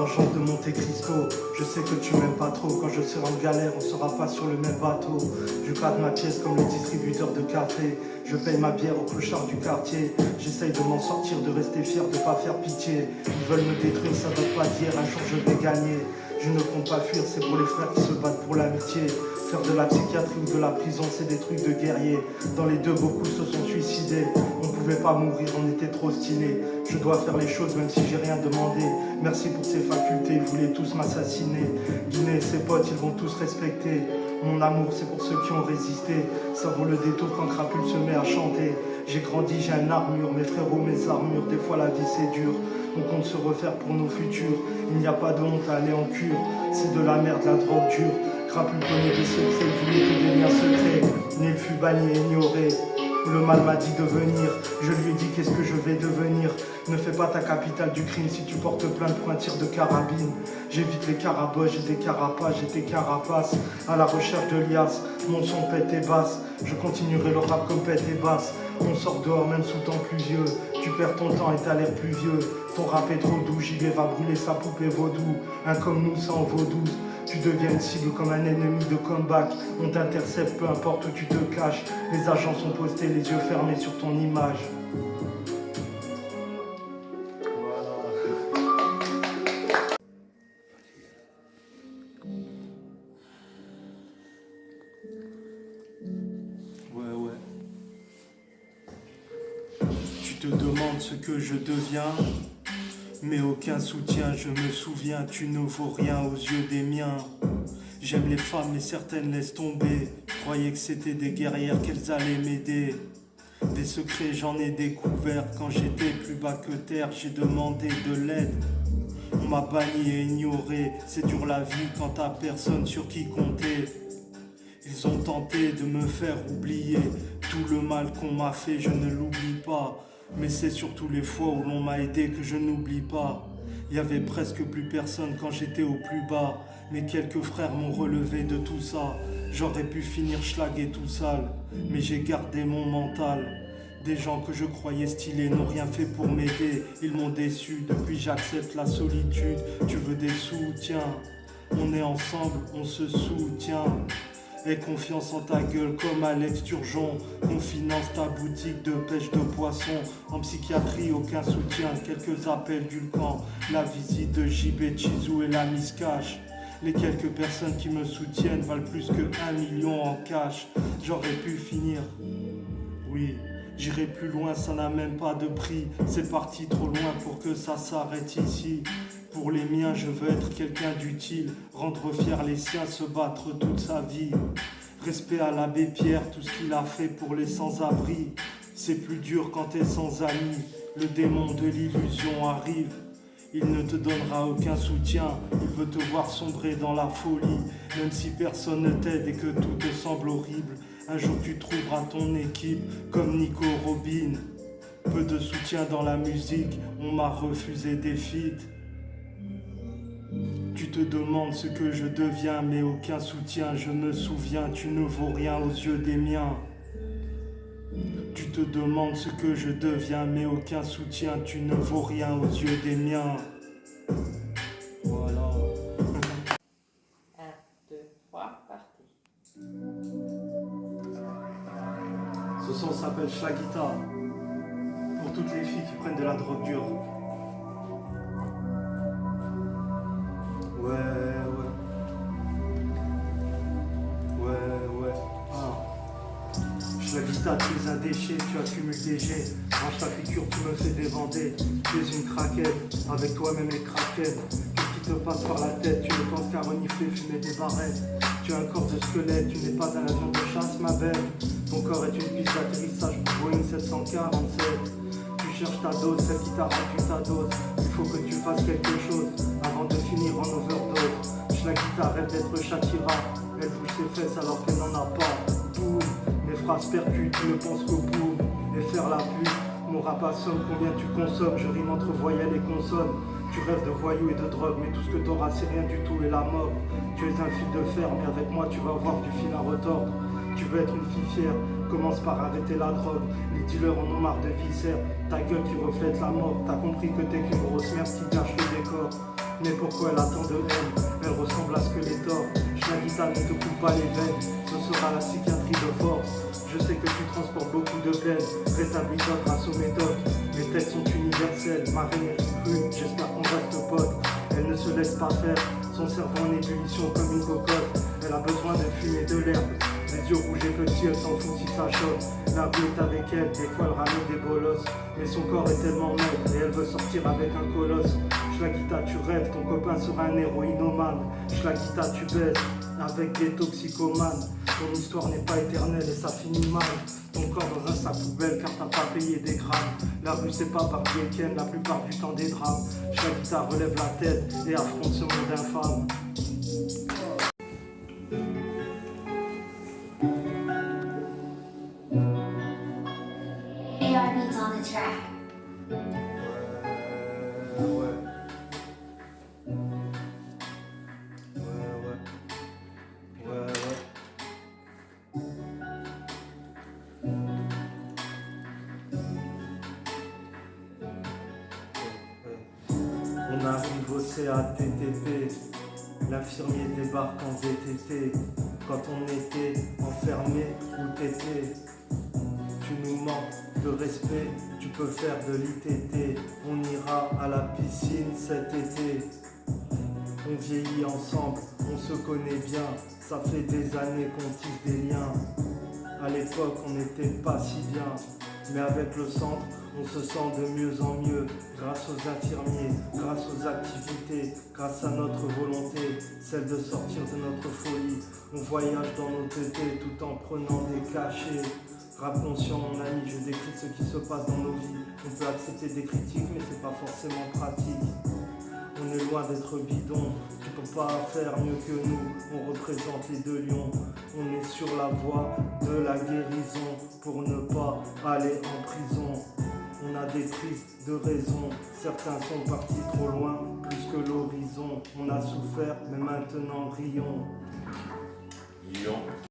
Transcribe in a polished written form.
vengeance de Monte Cristo. Je sais que tu m'aimes pas trop. Quand je serai en galère, on sera pas sur le même bateau. Je cadre ma pièce comme le distributeur de café. Je paye ma bière au clochard du quartier. J'essaye de m'en sortir, de rester fier, de pas faire pitié. Ils veulent me détruire, ça veut pas dire un jour je vais gagner. Je ne compte pas fuir, c'est pour les frères qui se battent pour l'amitié. Faire de la psychiatrie ou de la prison, c'est des trucs de guerriers. Dans les deux, beaucoup se sont suicidés. On pouvait pas mourir, on était trop stylés. Je dois faire les choses même si j'ai rien demandé. Merci pour ces facultés, ils voulaient tous m'assassiner. Guinée, ses potes, ils vont tous respecter. Mon amour, c'est pour ceux qui ont résisté. Ça vaut le détour quand Crapule se met à chanter. J'ai grandi, j'ai une armure, mes frérots, mes armures. Des fois la vie c'est dur, on compte se refaire pour nos futurs. Il n'y a pas de honte à aller en cure, c'est de la merde, la drogue dure. Crapule connaît des secrets, il voulait que des liens secrets. Nul fut banni, ignoré. Le mal m'a dit de venir, je lui ai dit qu'est-ce que je vais devenir. Ne fais pas ta capitale du crime si tu portes plainte pour un tir de carabine. J'évite les caraboches, j'ai des carapaces, j'ai des carapaces. À la recherche de liasses, mon son pète et basse. Je continuerai le rap comme pète et basse. On sort dehors même sous temps pluvieux. Tu perds ton temps et t'as l'air plus vieux. Ton rap est trop doux, JB va brûler sa poupée vaudou. Un comme nous, ça en vaut 12. Tu deviens une cible comme un ennemi de comeback. On t'intercepte peu importe où tu te caches. Les agents sont postés, les yeux fermés sur ton image. Ouais. Tu te demandes ce que je deviens, mais aucun soutien, je me souviens, tu ne vaux rien aux yeux des miens. J'aime les femmes, mais certaines laissent tomber. Croyais que c'était des guerrières, qu'elles allaient m'aider. Des secrets, j'en ai découvert. Quand j'étais plus bas que terre, j'ai demandé de l'aide. On m'a banni et ignoré. C'est dur la vie quand t'as personne sur qui compter. Ils ont tenté de me faire oublier tout le mal qu'on m'a fait, je ne l'oublie pas. Mais c'est surtout les fois où l'on m'a aidé que je n'oublie pas. Y avait presque plus personne quand j'étais au plus bas. Mais quelques frères m'ont relevé de tout ça. J'aurais pu finir schlag tout sale, mais j'ai gardé mon mental. Des gens que je croyais stylés n'ont rien fait pour m'aider. Ils m'ont déçu, depuis j'accepte la solitude. Tu veux des soutiens, on est ensemble, on se soutient. Aie confiance en ta gueule comme Alex Turgeon. On finance ta boutique de pêche de poissons. En psychiatrie, aucun soutien, quelques appels du camp. La visite de JB, Chizou et la Miss Cash. Les quelques personnes qui me soutiennent valent plus que 1 million en cash. J'aurais pu finir, oui, j'irai plus loin, ça n'a même pas de prix. C'est parti trop loin pour que ça s'arrête ici. Pour les miens, je veux être quelqu'un d'utile. Rendre fier les siens, se battre toute sa vie. Respect à l'abbé Pierre, tout ce qu'il a fait pour les sans-abri. C'est plus dur quand t'es sans amis. Le démon de l'illusion arrive. Il ne te donnera aucun soutien. Il veut te voir sombrer dans la folie. Même si personne ne t'aide et que tout te semble horrible. Un jour tu trouveras ton équipe comme Nico Robin. Peu de soutien dans la musique, on m'a refusé des feats. Tu te demandes ce que je deviens, mais aucun soutien, je me souviens, tu ne vaux rien aux yeux des miens. Tu te demandes ce que je deviens, mais aucun soutien, tu ne vaux rien aux yeux des miens. Voilà. 1, 2, 3, parti. Ce son s'appelle Schlagita. Pour toutes les filles qui prennent de la drogue dure. Ouais. Schlagita, tu es un déchet, tu accumules des jets. Range ta piqûre, tu me fais débander. Tu es une craquette, avec toi-même les craquettes. Qu'est-ce qui te passe par la tête? Tu ne penses qu'à renifler, fumer des barrettes. Tu as un corps de squelette, tu n'es pas un avion de chasse, ma belle. Ton corps est une piste d'atterrissage pour Boeing 747. Tu cherches ta dose, celle qui t'a rendu ta dose. Il faut que tu fasses quelque chose avant de finir en overdose. Schlagita rêve d'être Shakira. Elle bouge ses fesses alors qu'elle n'en a pas. Boum, mes phrases percutent, tu ne penses qu'au boum. Et faire la pute, mon rap assomme combien tu consommes. Je rime entre voyelles et consonnes. Tu rêves de voyous et de drogue, mais tout ce que t'auras c'est rien du tout et la mort. Tu es un fil de fer, mais avec moi tu vas avoir du fil à retordre. Tu veux être une fille fière, commence par arrêter la drogue. Les dealers en ont marre de viscères, ta gueule qui reflète la mort. T'as compris que t'es qu'une grosse merde qui gâche le décor. Mais pourquoi elle a tant de haine? Elle ressemble à Skeletor. Schlagita ne te coupe pas les veines, ce sera la psychiatrie de force. Je sais que tu transportes beaucoup de peine, rétablis-toi grâce aux méthodes. Mes textes sont universels, ma reine est crue, j'espère qu'on reste potes. Elle ne se laisse pas faire, son cerveau en ébullition comme une cocotte. Elle a besoin de fumer de l'herbe, les yeux rouges et petits, elle s'en fout si ça choque. La rue est avec elle, des fois elle ramène des bolosses. Mais son corps est tellement maigre et elle veut sortir avec un colosse. Schlagita, tu rêves, ton copain sera un héroïnomane. Schlagita, tu baises avec des toxicomanes. Ton histoire n'est pas éternelle et ça finit mal. Ton corps dans un sac poubelle car t'as pas payé des grammes. La rue c'est pas par week-end, la plupart du temps des drames. Schlagita relève la tête et affronte ce monde infâme. AR beats on the track. On arrive au CATTP, l'infirmier débarque en VTT. Quand on était enfermé ou t'étais, tu nous manques de respect, tu peux faire de l'ITT. On ira à la piscine cet été. On vieillit ensemble, on se connaît bien, ça fait des années qu'on tisse des liens. À l'époque on n'était pas si bien, mais avec le centre on se sent de mieux en mieux. Grâce aux infirmiers, grâce aux activités, grâce à notre volonté, celle de sortir de notre folie. On voyage dans nos tétés tout en prenant des cachets. Rap conscient mon ami, je décris ce qui se passe dans nos vies. On peut accepter des critiques mais c'est pas forcément pratique. On est loin d'être bidon, tu peux pas faire mieux que nous. On représente les deux lions, on est sur la voie de la guérison pour ne pas aller en prison. On a des prises de raison, certains sont partis trop loin, plus que l'horizon. On a souffert, mais maintenant rions.